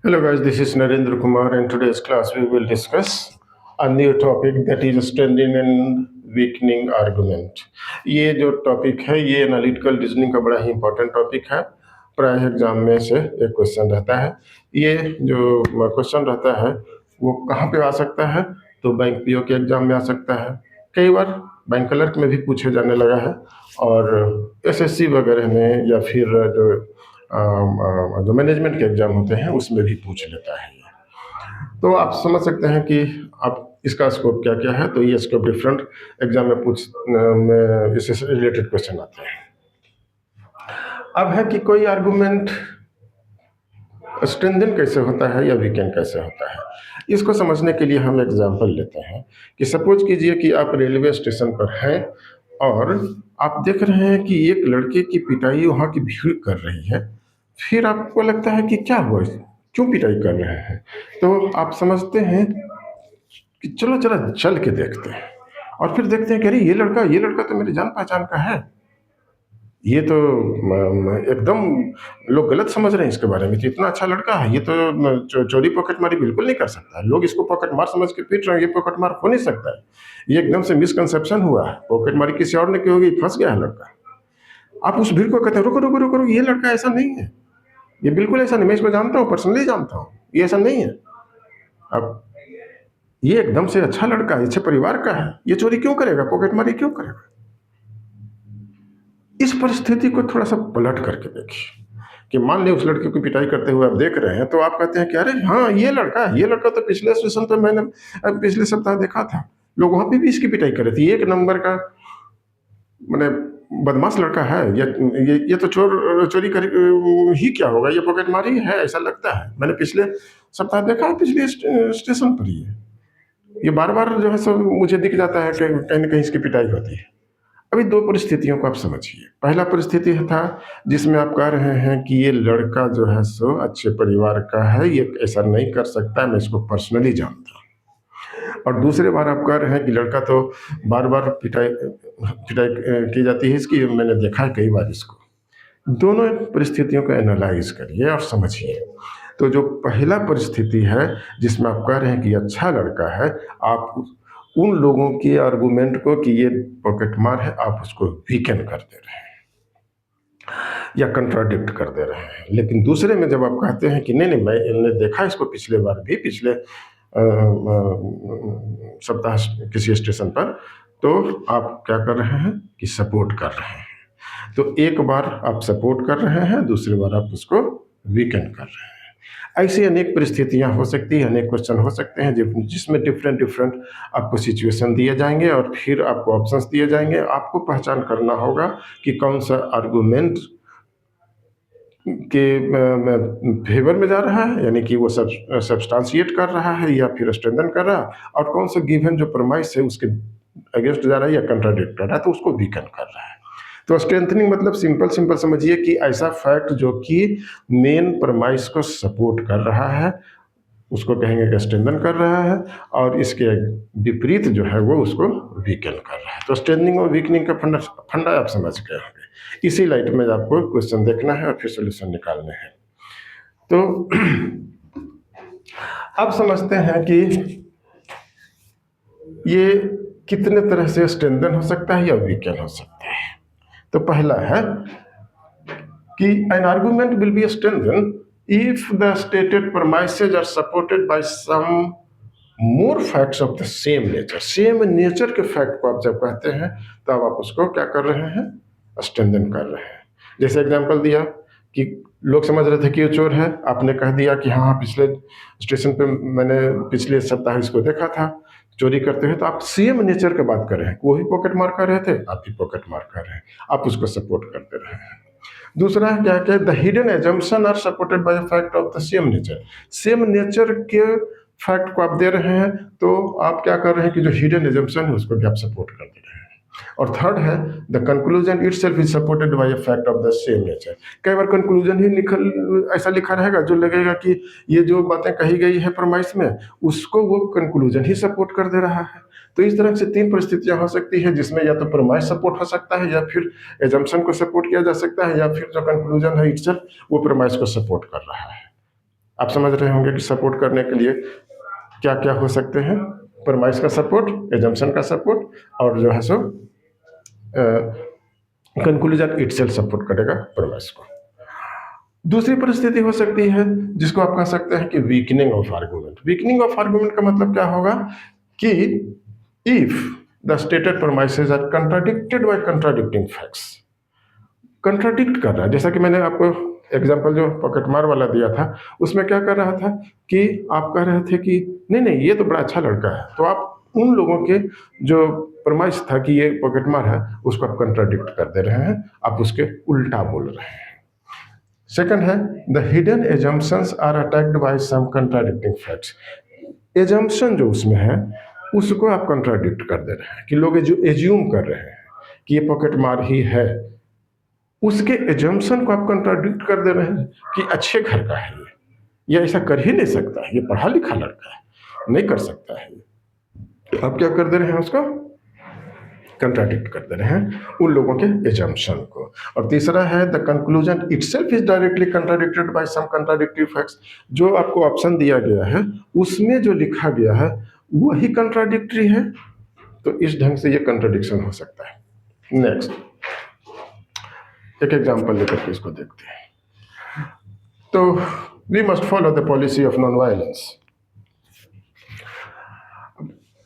Hello guys, this is Narendra Kumar. In today's class, we will discuss a new topic that is strengthening and weakening argument. ये जो topic है ये analytical reasoning का बड़ा ही important topic है। प्राय exam में से एक क्वेश्चन रहता है। ये जो क्वेश्चन रहता है वो कहाँ पे आ सकता है? तो बैंक पीओ के एग्जाम में आ सकता है। कई बार बैंक क्लर्क में भी पूछे जाने लगा है और एसएससी वगैरह में या फिर जो मैनेजमेंट के एग्जाम होते हैं उसमें भी पूछ लेता है। तो आप समझ सकते हैं कि आप इसका स्कोप क्या क्या है। तो ये स्कोप डिफरेंट एग्जाम में इससे रिलेटेड क्वेश्चन आते हैं। अब है कि कोई आर्गुमेंट स्ट्रेंथन कैसे होता है या वीकेंड कैसे होता है। इसको समझने के लिए हम एग्जाम्पल लेते हैं कि सपोज कीजिए कि आप रेलवे स्टेशन पर हैं और आप देख रहे हैं कि एक लड़के की पिटाई वहाँ की भीड़ कर रही है। फिर आपको लगता है कि क्या हुआ, क्यों पिटाई कर रहे हैं। तो आप समझते हैं कि चलो जरा चल के देखते हैं और फिर देखते हैं कि अरे ये लड़का तो मेरी जान पहचान का है। ये तो एकदम लोग गलत समझ रहे हैं इसके बारे में कि इतना अच्छा लड़का है, ये तो चोरी पॉकेटमारी बिल्कुल नहीं कर सकता है। लोग इसको पॉकेटमार समझ के पीट रहे हैं, ये पॉकेटमार हो नहीं सकता है। ये एकदम से मिसकंसेप्शन हुआ है, पॉकेटमारी किसी और ने की होगी, फंस गया है लड़का। आप उस भीड़ को कहते हैं रुको रुको रुको रुको, ये लड़का ऐसा नहीं है, ये बिल्कुल ऐसा नहीं, मैं इसको जानता हूँ, पर्सनली जानता हूँ, ये ऐसा नहीं है। अब ये एकदम से अच्छा लड़का है, अच्छे परिवार का है, ये चोरी क्यों करेगा, पॉकेटमारी क्यों करेगा। इस परिस्थिति को थोड़ा सा पलट करके देखिए कि मान लिया उस लड़के को पिटाई करते हुए आप देख रहे हैं, तो आप कहते हैं कि अरे हाँ ये लड़का तो पिछले स्टेशन पर मैंने पिछले सप्ताह देखा था, लोग वहां पे भी इसकी पिटाई कर रहे थे, एक नंबर का मैंने बदमाश लड़का है। ये तो चोरी कर ही क्या होगा, ये पॉकेटमारी है ऐसा लगता है, मैंने पिछले सप्ताह देखा है, पिछले स्टेशन पर ही है, ये बार बार जो है सो मुझे दिख जाता है कि कहीं ना कहीं इसकी पिटाई होती है। अभी दो परिस्थितियों को आप समझिए। पहला परिस्थिति था जिसमें आप कह रहे हैं कि ये लड़का जो है सो अच्छे परिवार का है, ये ऐसा नहीं कर सकता, मैं इसको पर्सनली जानता हूँ। और दूसरे बार आप कह रहे हैं कि लड़का तो बार बार पिटाई पिटाई की जाती है इसकी, मैंने देखा है कई बार इसको। दोनों परिस्थितियों को एनालाइज करिए और समझिए। तो जो पहला परिस्थिति है जिसमें आप कह रहे हैं कि अच्छा लड़का है, आप उन लोगों के आर्गुमेंट को कि ये पॉकेटमार है, आप उसको वीकन कर दे रहे हैं या कंट्राडिक्ट कर दे रहे हैं। लेकिन दूसरे में जब आप कहते हैं कि नहीं नहीं मैंने देखा इसको पिछले बार भी, पिछले सप्ताह किसी स्टेशन पर, तो आप क्या कर रहे हैं कि सपोर्ट कर रहे हैं। तो एक बार आप सपोर्ट कर रहे हैं, दूसरी बार आप उसको वीकेंड कर रहे हैं। ऐसी अनेक परिस्थितियां हो सकती हैं, अनेक क्वेश्चन हो सकते हैं जिसमें डिफरेंट डिफरेंट आपको सिचुएशन दिए जाएंगे और फिर आपको ऑप्शंस दिए जाएंगे। आपको पहचान करना होगा कि कौन सा आर्गुमेंट के फेवर में जा रहा है, यानी कि वो सब्सटेंशिएट कर रहा है या फिर स्ट्रेंथन कर रहा है, और कौन सा गिवन जो प्रमाइस है उसके अगेंस्ट जा रहा है या कंट्राडिक्ट कर रहा है, तो उसको वीकन कर रहा है। तो स्ट्रेंथनिंग मतलब सिंपल सिंपल समझिए कि ऐसा फैक्ट जो कि मेन प्रमाइस को सपोर्ट कर रहा है उसको कहेंगे कि स्ट्रेंथन कर रहा है, और इसके विपरीत जो है वो उसको वीकन कर रहा है। तो स्ट्रेंथनिंग और वीकनिंग का फंडा आप समझ गए होंगे। इसी लाइट में आपको क्वेश्चन देखना है और फिर सोल्यूशन निकालने हैं। तो अब समझते हैं कि ये कितने तरह से स्ट्रेंथन हो सकता है या वीकन हो सकता है। तो पहला है कि an argument will be strengthened if the stated premises are supported by some more facts of the same nature। Same nature के फैक्ट को आप जब कहते हैं तब आप उसको क्या कर रहे हैं, स्ट्रेंथन कर रहे हैं। जैसे एग्जांपल दिया कि लोग समझ रहे थे कि ये चोर है, आपने कह दिया कि हाँ पिछले स्टेशन पे मैंने पिछले सप्ताह इसको देखा था चोरी करते हुए, तो आप सेम नेचर की बात कर रहे हैं, वो भी पॉकेट मार कर रहे थे, आप भी पॉकेट मार कर रहे हैं, आप उसको सपोर्ट करते रहे हैं। दूसरा है क्या क्या, the hidden assumption are supported by fact of the same nature. Same nature के फैक्ट को आप दे रहे हैं तो आप क्या कर रहे हैं कि जो हिडन एजम्पशन है उसको भी आप सपोर्ट कर दे रहे हैं। और थर्ड है the conclusion itself is supported by a fact of the same nature. कई बार कंक्लूजन ही ऐसा लिखा रहेगा जो लगेगा कि ये जो बातें कही गई है प्रमाइस में उसको वो कंक्लूजन ही सपोर्ट कर दे रहा है। तो इस तरह से तीन परिस्थितियां हो सकती है जिसमें या तो प्रमाइस सपोर्ट हो सकता है, या फिर एजम्पशन को सपोर्ट किया जा सकता है, या फिर जो कंक्लूजन है इटसेल्फ वो प्रमाइस को सपोर्ट कर रहा है। आप समझ रहे होंगे कि सपोर्ट करने के लिए क्या क्या हो सकते हैं। प्रमाइस का सपोर्ट, एजम्पशन का सपोर्ट, और जो है सो कंक्लूजन इटसेल्फ सपोर्ट करेगा प्रमाइस को। दूसरी परिस्थिति हो सकती है जिसको आप कह सकते हैं कि weakening of argument. Weakening of argument का मतलब क्या होगा कि if the stated premises are contradicted by contradicting facts. Contradict कर रहा है, जैसा कि मैंने आपको एग्जांपल जो पॉकेटमार वाला दिया था, उसमें क्या कर रहा था कि आप कह रहे थे कि नहीं नहीं ये तो बड़ा अच्छा लड़का है, तो आप उन लोगों के जो प्रमाइस था कि ये पॉकेटमार है उसको आप कंट्राडिक्ट कर दे रहे हैं, आप उसके उल्टा बोल रहे हैं। सेकंड है the hidden assumptions are attacked by some contradicting facts. Assumption जो उसमें है उसको आप कंट्राडिक्ट कर दे रहे हैं कि लोग जो एज्यूम कर रहे हैं कि ये पॉकेटमार ही है, उसके एजम्पशन को आप कंट्राडिक्ट कर दे रहे हैं कि अच्छे घर का है ये ऐसा कर ही नहीं सकता है, ये पढ़ा लिखा लड़का है, नहीं कर सकता है। आप क्या कर दे रहे हैं, उसको कंट्राडिक्ट कर दे रहे हैं उन लोगों के एजम्पशन को। और तीसरा है the conclusion itself is directly contradicted by some contradictive facts. जो आपको ऑप्शन दिया गया है उसमें जो लिखा गया है वही कंट्राडिक्टरी है, तो इस ढंग से ये कंट्राडिक्शन हो सकता है। नेक्स्ट एक एग्जांपल लेकर के इसको देखते हैं। तो we must follow the policy of non violence.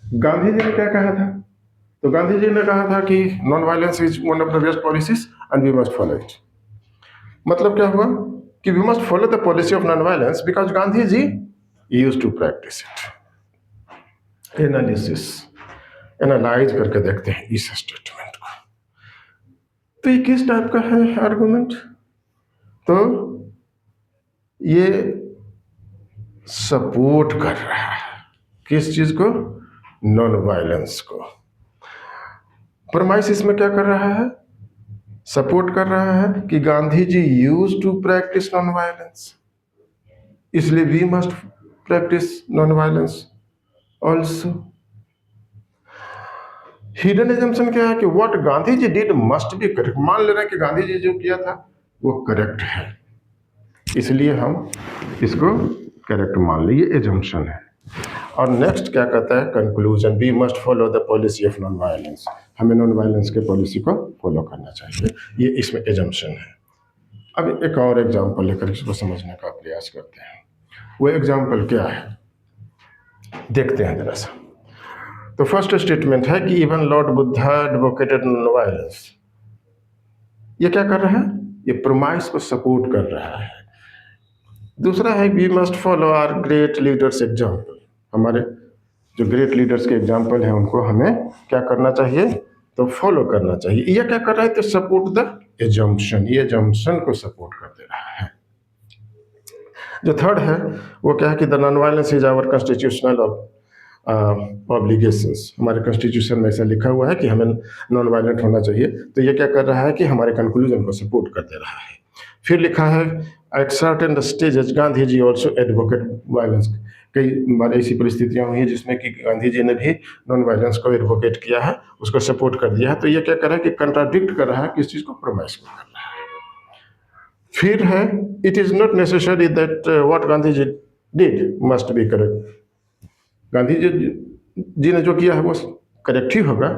Gandhi ji ने क्या कहा था? तो गांधी जी ने कहा था कि non violence is one of the best policies and we must follow it. मतलब क्या हुआ कि we must follow the policy of non violence because Gandhi ji used to practise it. Analysis, analyse करके देखते हैं इस स्टेटमेंट को। तो ये किस टाइप का है आर्गुमेंट? तो ये सपोर्ट कर रहा है किस चीज को? नॉन वायलेंस को। प्रमाइस इसमें क्या कर रहा है? सपोर्ट कर रहा है कि Gandhi ji use to practise non violence, इसलिए we must practise non violence also. Hidden assumption क्या है कि what Gandhi ji did must be correct. मान ले रहे हैं कि गांधी जी जो किया था वो करेक्ट है, इसलिए हम इसको करेक्ट मान लिए, एजम्पशन है। और नेक्स्ट क्या कहता है? Conclusion we must follow the policy of non violence. हमें नॉन वायलेंस के पॉलिसी को फॉलो करना चाहिए, ये इसमें एजम्पशन है। अब एक और एग्जांपल लेकर इसको समझने का प्रयास करते हैं। वो एग्जांपल क्या है देखते हैं जरा सा। तो फर्स्ट स्टेटमेंट है कि even Lord Buddha advocated non violence. ये क्या कर रहा है? ये प्रोमाइस को सपोर्ट कर रहा है। दूसरा है we must follow our great leaders example. हमारे जो ग्रेट लीडर्स के एग्जाम्पल हैं उनको हमें क्या करना चाहिए? तो फॉलो करना चाहिए। ये क्या कर रहा है? तो सपोर्ट द एजम्पशन, ये एजम्पशन को सपोर्ट कर दे रहा है। जो थर्ड है वो क्या है कि the non violence is our constitutional obligations. हमारे कॉन्स्टिट्यूशन में ऐसा लिखा हुआ है कि हमें नॉन वायलेंट होना चाहिए, तो ये क्या कर रहा है कि हमारे कंक्लूजन को सपोर्ट कर दे रहा है। फिर लिखा है at certain stages Gandhi ji also advocate violence. कई बार ऐसी परिस्थितियां हुई हैं जिसमें कि गांधी जी ने भी नॉन वायलेंस को एडवोकेट किया है, उसको सपोर्ट कर दिया है। तो ये क्या कर रहा है कि कंट्राडिक्ट कर रहा है किस चीज़ को? प्रमाइस को कर रहा है। फिर है it is not necessary that what Gandhi ji did must be correct. Gandhi ji ने जो किया है वो करेक्ट ही होगा,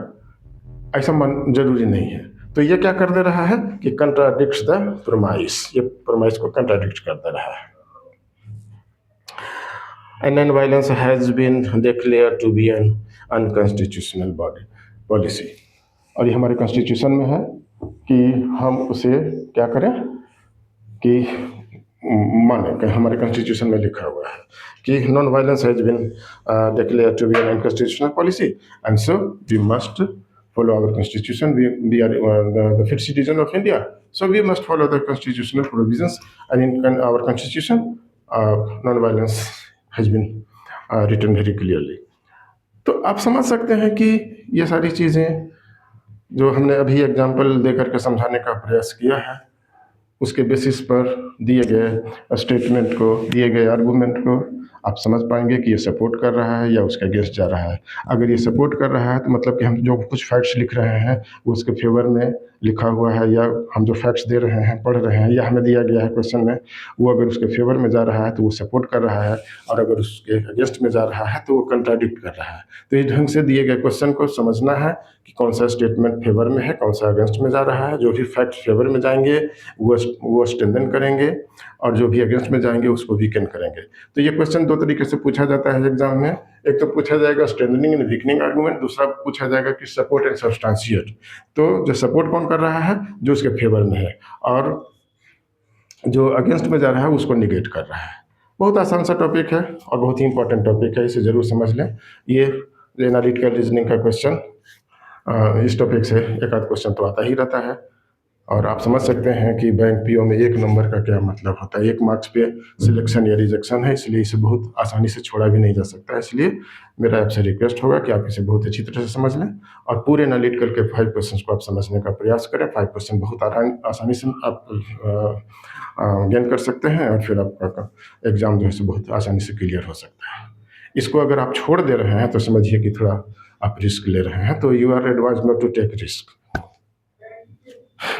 ऐसा मन जरूरी नहीं है। तो ये क्या कर दे रहा है कि कंट्राडिक्ट्स द प्रमाइस, ये प्रमाइस को कंट्राडिक्ट कर दे रहा है। And non violence has been declared to be an unconstitutional body policy. और ये हमारे कॉन्स्टिट्यूशन में है कि हम उसे क्या करें कि माने कि हमारे कॉन्स्टिट्यूशन में लिखा हुआ है कि non violence has been declared to be an unconstitutional policy and so we must follow our constitution. We are the fit citizen of India, so we must follow the constitutional provisions, and in our constitution non-violence has been written very clearly. तो आप समझ सकते हैं कि ये सारी चीज़ें जो हमने अभी एग्जाम्पल देकर के समझाने का प्रयास किया है उसके बेसिस पर दिए गए स्टेटमेंट को, दिए गए आर्गूमेंट को आप समझ पाएंगे कि ये सपोर्ट कर रहा है या उसके अगेंस्ट जा रहा है। अगर ये सपोर्ट कर रहा है तो मतलब कि हम जो कुछ फैक्ट्स लिख रहे हैं वो उसके फेवर में लिखा हुआ है या हम जो फैक्ट्स दे रहे हैं, पढ़ रहे हैं, या हमें दिया गया है क्वेश्चन में, वो अगर उसके फेवर में जा रहा है तो वो सपोर्ट कर रहा है, और अगर उसके अगेंस्ट में जा रहा है तो वो कंट्राडिक्ट कर रहा है। तो इस ढंग से दिए गए क्वेश्चन को समझना है कि कौन सा स्टेटमेंट फेवर में है, कौन सा अगेंस्ट में जा रहा है। जो भी फैक्ट फेवर में जाएंगे वो स्ट्रेंथन करेंगे, और जो भी अगेंस्ट में जाएंगे उसको वीकन करेंगे। तो ये क्वेश्चन दो तरीके से पूछा जाता है एग्जाम में। एक तो पूछा जाएगा स्ट्रेंथनिंग एंड वीकनिंग आर्गूमेंट, दूसरा पूछा जाएगा कि सपोर्ट एंड सब्सटेंशिएट। तो जो सपोर्ट कौन कर रहा है, जो उसके फेवर में है, और जो अगेंस्ट में जा रहा है उसको निगेट कर रहा है। बहुत आसान सा टॉपिक है और बहुत ही इंपॉर्टेंट टॉपिक है, इसे ज़रूर समझ लें। ये एनालिटिकल रीजनिंग का क्वेश्चन, इस टॉपिक से एक आध क्वेश्चन तो आता ही रहता है। और आप समझ सकते हैं कि बैंक पीओ में 1 नंबर का क्या मतलब होता है। 1 मार्क्स पे सिलेक्शन या रिजेक्शन है, इसलिए इसे बहुत आसानी से छोड़ा भी नहीं जा सकता है। इसलिए मेरा आपसे रिक्वेस्ट होगा कि आप इसे बहुत अच्छी तरह से समझ लें, और पूरे एनालिटिकल के 5 क्वेश्चंस को आप समझने का प्रयास करें। 5 क्वेश्चन बहुत आसानी से आप गेन कर सकते हैं, और फिर आपका एग्जाम जो है सो बहुत आसानी से क्लियर हो सकता है। इसको अगर आप छोड़ दे रहे हैं तो समझिए कि थोड़ा आप रिस्क ले रहे हैं, तो you are advise not to take risk.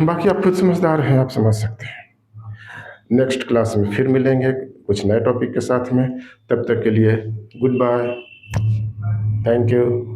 बाकी आप खुद समझदार हैं, आप समझ सकते हैं। नेक्स्ट क्लास में फिर मिलेंगे कुछ नए टॉपिक के साथ में। तब तक के लिए गुड बाय, थैंक यू।